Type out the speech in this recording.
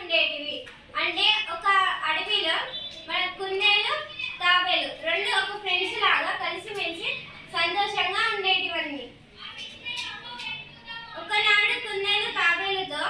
ఉండేటివి. అంటే ఒక అడవిలో మన కుందేలు తాబేలు రెండు ఒక ఫ్రెండ్స్ లాగా కలిసిమెలిసి సంతోషంగా ఉండేటివన్నీ. ఒకనాడు కుందేలు తాబేలుతో